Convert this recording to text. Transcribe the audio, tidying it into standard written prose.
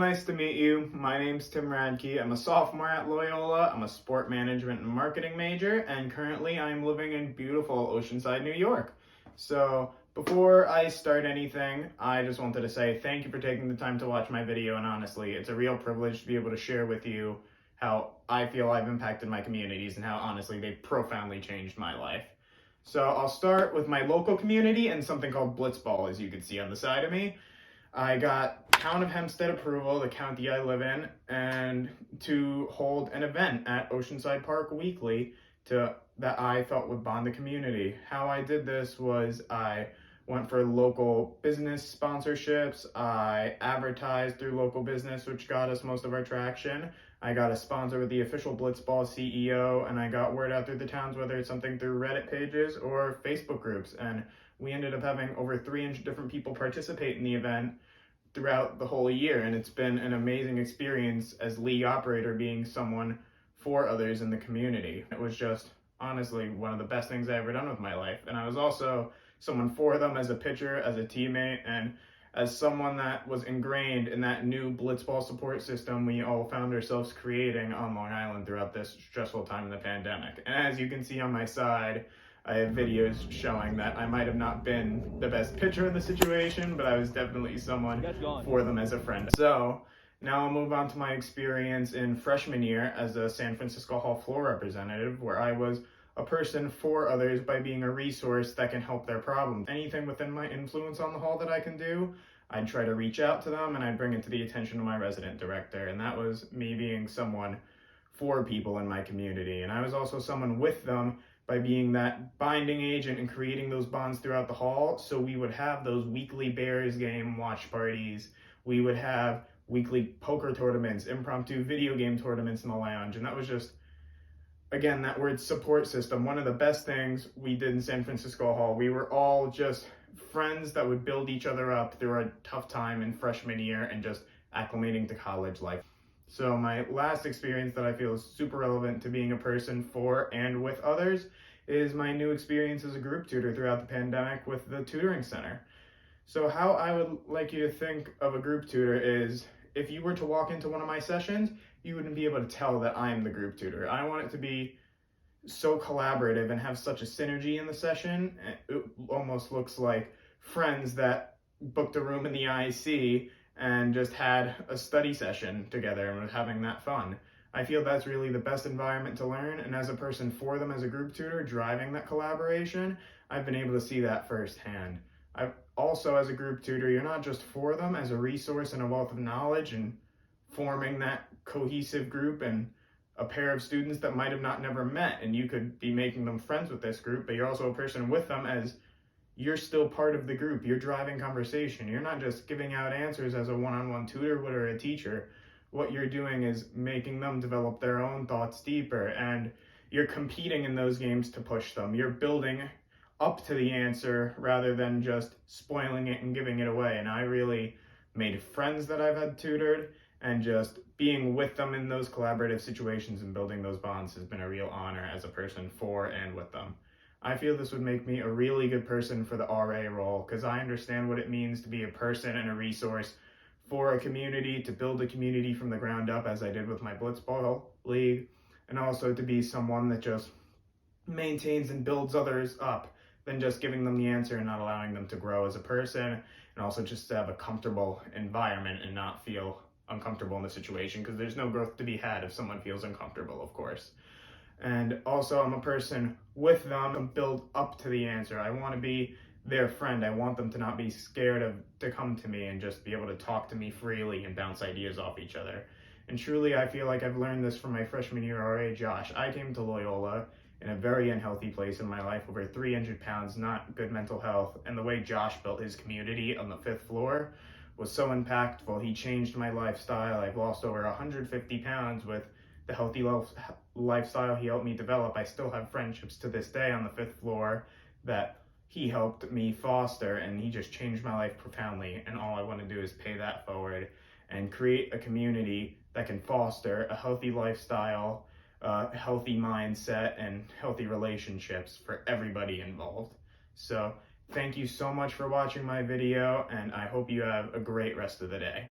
nice to meet you. My name's Tim Radtke. I'm a sophomore at Loyola. I'm a sport management and marketing major, and currently I'm living in beautiful Oceanside, New York. So before I start anything, I just wanted to say thank you for taking the time to watch my video, and honestly, it's a real privilege to be able to share with you how I feel I've impacted my communities and how honestly they've profoundly changed my life. So I'll start with my local community and something called Blitzball, as you can see on the side of me. I got Town of Hempstead approval, the county I live in, and to hold an event at Oceanside Park weekly that I thought would bond the community. How I did this was I went for local business sponsorships. I advertised through local business, which got us most of our traction. I got a sponsor with the official Blitzball CEO, and I got word out through the towns, whether it's something through Reddit pages or Facebook groups. And we ended up having over 300 different people participate in the event throughout the whole year. And it's been an amazing experience as league operator, being someone for others in the community. It was just honestly one of the best things I ever done with my life. And I was also someone for them as a pitcher, as a teammate, and as someone that was ingrained in that new Blitzball support system we all found ourselves creating on Long Island throughout this stressful time in the pandemic. And as you can see on my side, I have videos showing that I might have not been the best pitcher in the situation, but I was definitely someone for them as a friend. So now I'll move on to my experience in freshman year as a San Francisco Hall floor representative, where I was a person for others by being a resource that can help their problems. Anything within my influence on the hall that I can do, I'd try to reach out to them and I'd bring it to the attention of my resident director. And that was me being someone for people in my community. And I was also someone with them by being that binding agent and creating those bonds throughout the hall. So we would have those weekly Bears game watch parties. We would have weekly poker tournaments, impromptu video game tournaments in the lounge. And that was just, again, that word support system, one of the best things we did in San Francisco Hall. We were all just friends that would build each other up through a tough time in freshman year and just acclimating to college life. So my last experience that I feel is super relevant to being a person for and with others is my new experience as a group tutor throughout the pandemic with the tutoring center. So how I would like you to think of a group tutor is, if you were to walk into one of my sessions, you wouldn't be able to tell that I am the group tutor. I want it to be so collaborative and have such a synergy in the session. It almost looks like friends that booked a room in the IC and just had a study session together and was having that fun. I feel that's really the best environment to learn, and as a person for them as a group tutor, driving that collaboration, I've been able to see that firsthand. I've also, as a group tutor, you're not just for them as a resource and a wealth of knowledge and forming that cohesive group and a pair of students that might have not never met, and you could be making them friends with this group, but you're also a person with them as you're still part of the group. You're driving conversation. You're not just giving out answers as a one-on-one tutor would or a teacher. What you're doing is making them develop their own thoughts deeper, and you're competing in those games to push them. You're building up to the answer rather than just spoiling it and giving it away. And I really made friends that I've had tutored, and just being with them in those collaborative situations and building those bonds has been a real honor as a person for and with them. I feel this would make me a really good person for the RA role, because I understand what it means to be a person and a resource for a community, to build a community from the ground up, as I did with my Blitzball League, and also to be someone that just maintains and builds others up than just giving them the answer and not allowing them to grow as a person, and also just to have a comfortable environment and not feel uncomfortable in the situation, because there's no growth to be had if someone feels uncomfortable, of course. And also, I'm a person with them and build up to the answer. I want to be their friend. I want them to not be scared to come to me and just be able to talk to me freely and bounce ideas off each other. And truly, I feel like I've learned this from my freshman year RA, Josh. I came to Loyola in a very unhealthy place in my life, over 300 pounds, not good mental health. And the way Josh built his community on the 5th floor was so impactful. He changed my lifestyle. I've lost over 150 pounds with the healthy lifestyle he helped me develop. I still have friendships to this day on the 5th floor that he helped me foster, and he just changed my life profoundly. And all I want to do is pay that forward and create a community that can foster a healthy lifestyle, a healthy mindset, and healthy relationships for everybody involved. So thank you so much for watching my video, and I hope you have a great rest of the day.